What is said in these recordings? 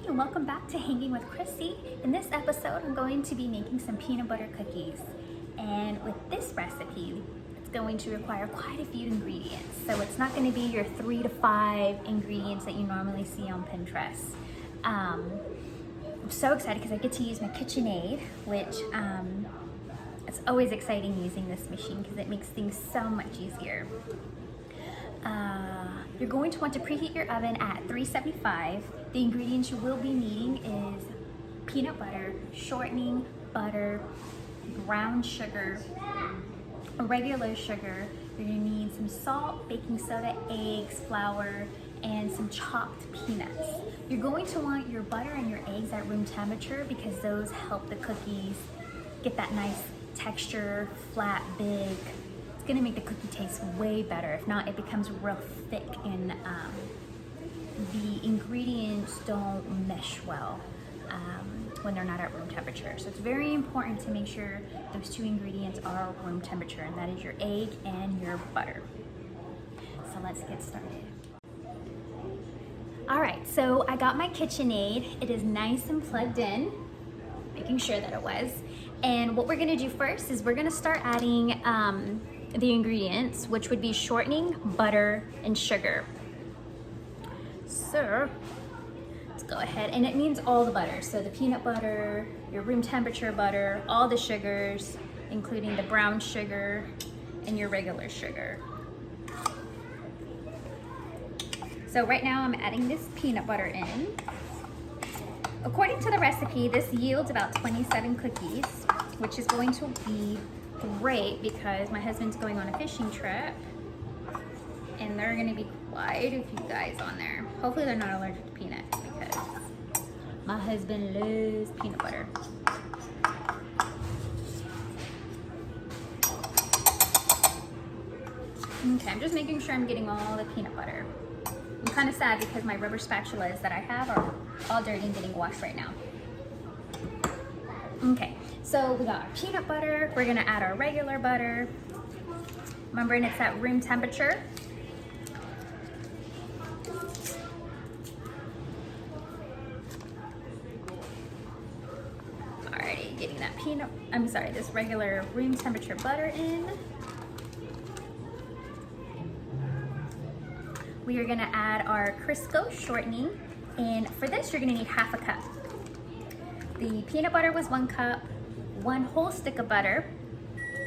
and welcome back to Hanging with Chrissy. In this episode, I'm going to be making some peanut butter cookies. And with this recipe, it's going to require quite a few ingredients. So it's not going to be your 3 to 5 ingredients that you normally see on Pinterest. I'm so excited because I get to use my KitchenAid, which it's always exciting using this machine because it makes things so much easier. You're going to want to preheat your oven at 375. The ingredients you will be needing is peanut butter, shortening, butter, brown sugar, regular sugar. You're going to need some salt, baking soda, eggs, flour, and some chopped peanuts. You're going to want your butter and your eggs at room temperature because those help the cookies get that nice texture, flat, big. It's gonna make the cookie taste way better. If not, it becomes real thick and the ingredients don't mesh well when they're not at room temperature. So it's very important to make sure those two ingredients are room temperature, and that is your egg and your butter. So let's get started. All right, so I got my KitchenAid. It is nice and plugged in, making sure that it was. And what we're gonna do first is we're gonna start adding the ingredients, which would be shortening, butter, and sugar. So let's go ahead, and it means all the butter. So the peanut butter, your room temperature butter, all the sugars, including the brown sugar and your regular sugar. So right now I'm adding this peanut butter in. According to the recipe, this yields about 27 cookies, which is going to be great because my husband's going on a fishing trip and there are going to be quite a few guys on there. Hopefully they're not allergic to peanuts because my husband loves peanut butter. Okay, I'm just making sure I'm getting all the peanut butter. I'm kind of sad because my rubber spatulas that I have are all dirty and getting washed right now. Okay, so we got our peanut butter. We're gonna add our regular butter. Remember, and it's at room temperature. Alrighty, getting that this regular room temperature butter in. We are gonna add our Crisco shortening, and for this you're gonna need half a cup. The peanut butter was 1 cup, 1 whole stick of butter,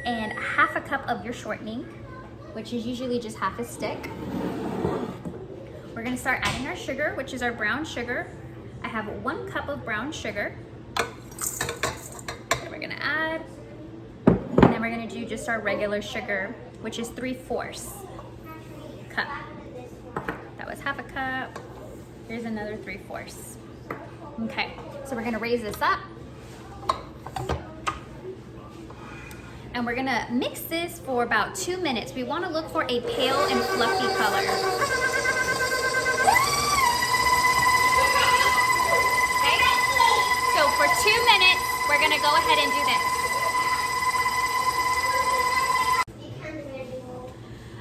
and half a cup of your shortening, which is usually just half a stick. We're gonna start adding our sugar, which is our brown sugar. I have 1 cup of brown sugar that we're gonna add, and then we're gonna do just our regular sugar, which is 3/4 cup. That was half a cup. Here's another 3/4. Okay, so we're gonna raise this up. And we're gonna mix this for about 2 minutes. We wanna look for a pale and fluffy color. Okay, so for 2 minutes, we're gonna go ahead and do this.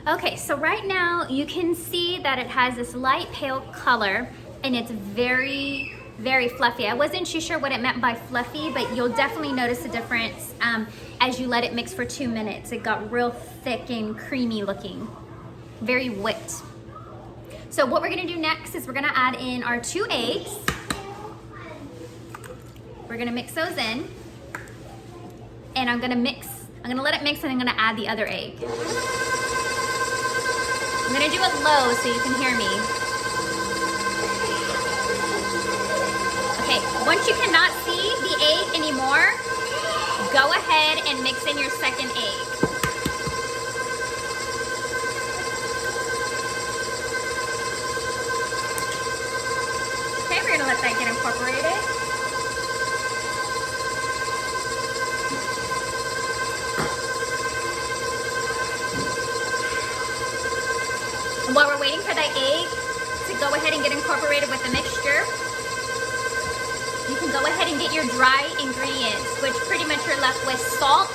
Okay, so right now you can see that it has this light pale color and it's very, very fluffy. I wasn't too sure what it meant by fluffy, but you'll definitely notice a difference as you let it mix for 2 minutes. It got real thick and creamy looking, very whipped. So what we're gonna do next is we're gonna add in our 2 eggs. We're gonna mix those in, and I'm gonna let it mix, and I'm gonna add the other egg. I'm gonna do it low so you can hear me. Okay, once you cannot see the egg anymore, go ahead and mix in your second egg. Okay, we're gonna let that get incorporated. And while we're waiting for the egg to go ahead and get incorporated with the mixture, you can go ahead and get your dry ingredients, which pretty much you're left with salt,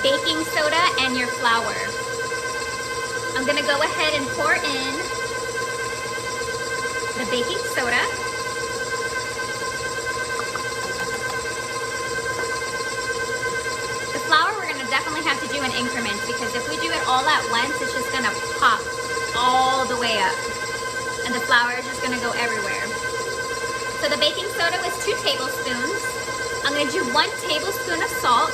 baking soda, and your flour. I'm gonna go ahead and pour in the baking soda. do in increments, because if we do it all at once, it's just gonna pop all the way up. And the flour is just gonna go everywhere. So the baking soda was 2 tablespoons. I'm gonna do 1 tablespoon of salt.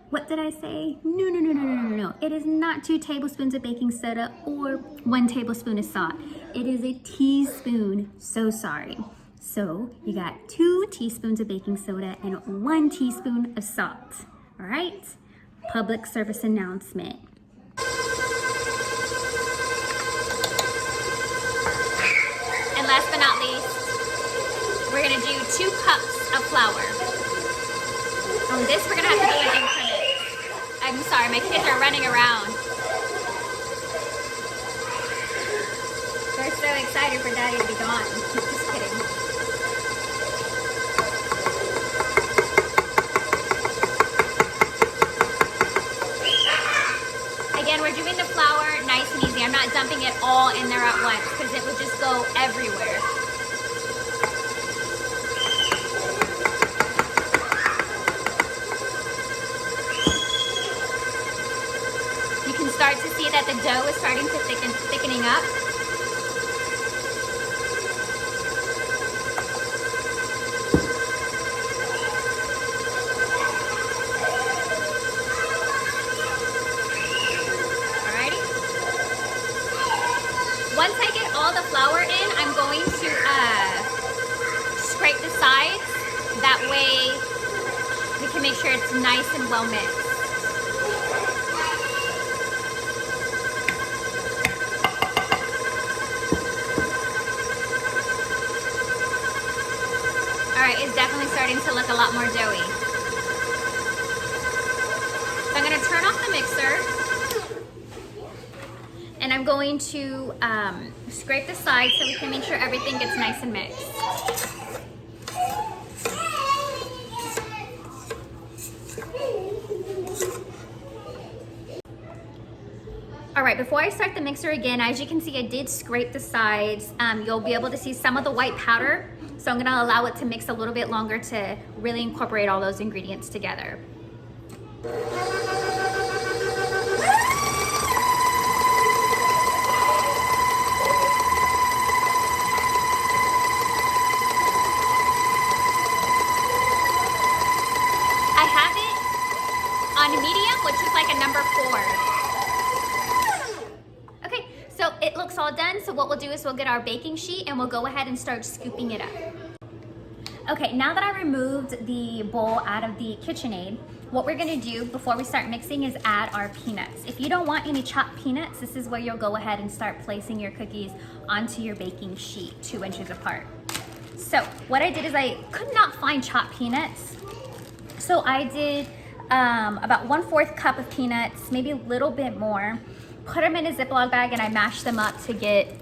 What did I say? No. It is not 2 tablespoons of baking soda or 1 tablespoon of salt. It is a teaspoon. So sorry. So you got 2 teaspoons of baking soda and 1 teaspoon of salt. All right? Public service announcement. And last but not least, we're gonna do 2 cups of flour. On this, we're gonna have to do an increment. I'm sorry, my kids are running around. They're so excited for Daddy to be gone. Just kidding. Again, we're doing the flour nice and easy. I'm not dumping it all in there at once because it would just go everywhere. Start to see that the dough is starting to thickening up. Alrighty. Once I get all the flour in, I'm going to scrape the sides. That way we can make sure it's nice and well mixed. It's definitely starting to look a lot more doughy. So I'm going to turn off the mixer, and I'm going to scrape the sides so we can make sure everything gets nice and mixed. All right, before I start the mixer again, as you can see, I did scrape the sides. You'll be able to see some of the white powder. So I'm gonna allow it to mix a little bit longer to really incorporate all those ingredients together. I have it on medium, which is like a number 4. Okay, so it looks all done. So what we'll do is we'll get our baking sheet and we'll go ahead and start scooping it up. Okay, now that I removed the bowl out of the KitchenAid, what we're gonna do before we start mixing is add our peanuts. If you don't want any chopped peanuts, this is where you'll go ahead and start placing your cookies onto your baking sheet 2 inches apart. So what I did is I could not find chopped peanuts. So I did about 1/4 cup of peanuts, maybe a little bit more, put them in a Ziploc bag and I mashed them up to get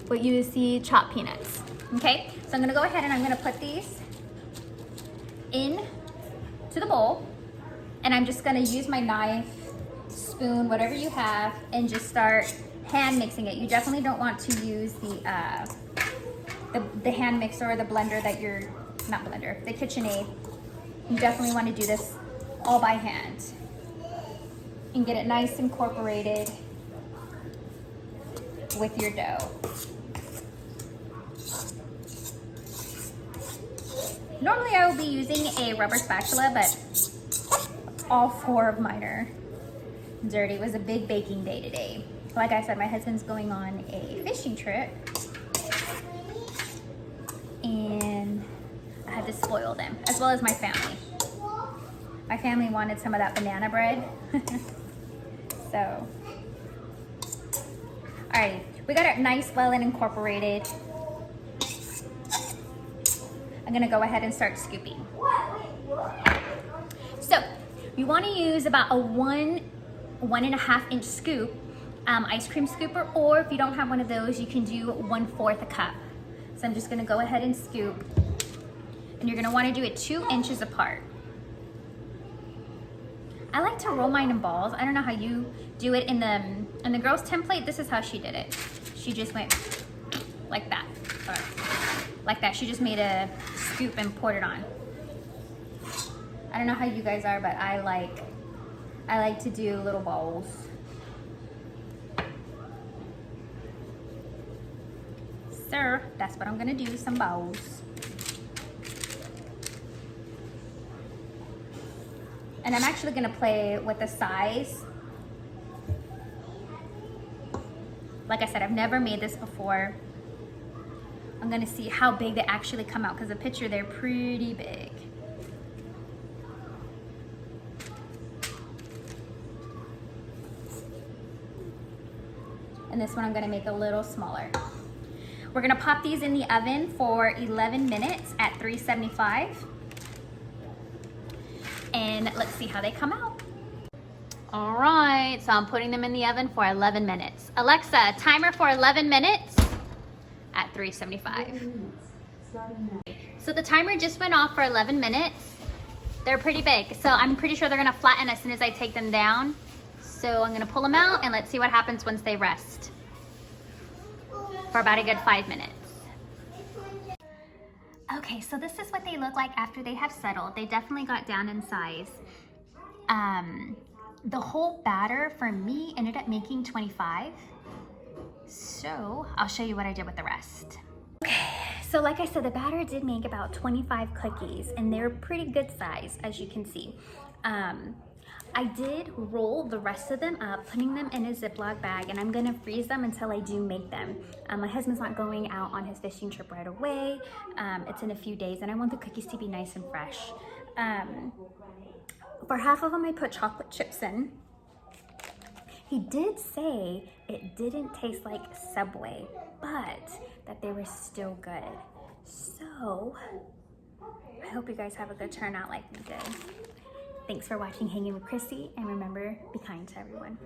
what you see chopped peanuts. Okay, so I'm gonna go ahead and I'm gonna put these in to the bowl, and I'm just gonna use my knife, spoon, whatever you have, and just start hand mixing it. You definitely don't want to use the hand mixer or the blender that you're, not blender, the KitchenAid. You definitely wanna do this all by hand and get it nice incorporated with your dough. Normally I will be using a rubber spatula, but all 4 of mine are dirty. It was a big baking day today. Like I said, my husband's going on a fishing trip, and I had to spoil them, as well as my family. My family wanted some of that banana bread. So, all right, we got it nice, well, and incorporated. I'm gonna go ahead and start scooping. So you wanna use about a 1.5 inch scoop, ice cream scooper, or if you don't have one of those, you can do 1/4 a cup. So I'm just gonna go ahead and scoop, and you're gonna wanna do it 2 inches apart. I like to roll mine in balls. I don't know how you do it in the girls' template. This is how she did it. She just went like that. Sorry. Like that. She just made a scoop and poured it on. I don't know how you guys are, but I like to do little balls. So that's what I'm gonna do, some balls. And I'm actually gonna play with the size. Like I said, I've never made this before. I'm gonna see how big they actually come out because the picture, they're pretty big. And this one I'm gonna make a little smaller. We're gonna pop these in the oven for 11 minutes at 375. And let's see how they come out. All right, so I'm putting them in the oven for 11 minutes. Alexa, timer for 11 minutes at 375. So the timer just went off for 11 minutes. They're pretty big, so I'm pretty sure they're gonna flatten as soon as I take them down. So I'm gonna pull them out and let's see what happens once they rest for about a good 5 minutes. Okay, so this is what they look like after they have settled. They definitely got down in size. The whole batter for me ended up making 25. So I'll show you what I did with the rest. Okay, so like I said, the batter did make about 25 cookies and they're pretty good size, as you can see. I did roll the rest of them up, putting them in a Ziploc bag, and I'm gonna freeze them until I do make them. My husband's not going out on his fishing trip right away. It's in a few days, and I want the cookies to be nice and fresh. For half of them, I put chocolate chips in. He did say it didn't taste like Subway, but that they were still good. So I hope you guys have a good turnout like we did. Thanks for watching Hanging with Chrissy, and remember, be kind to everyone.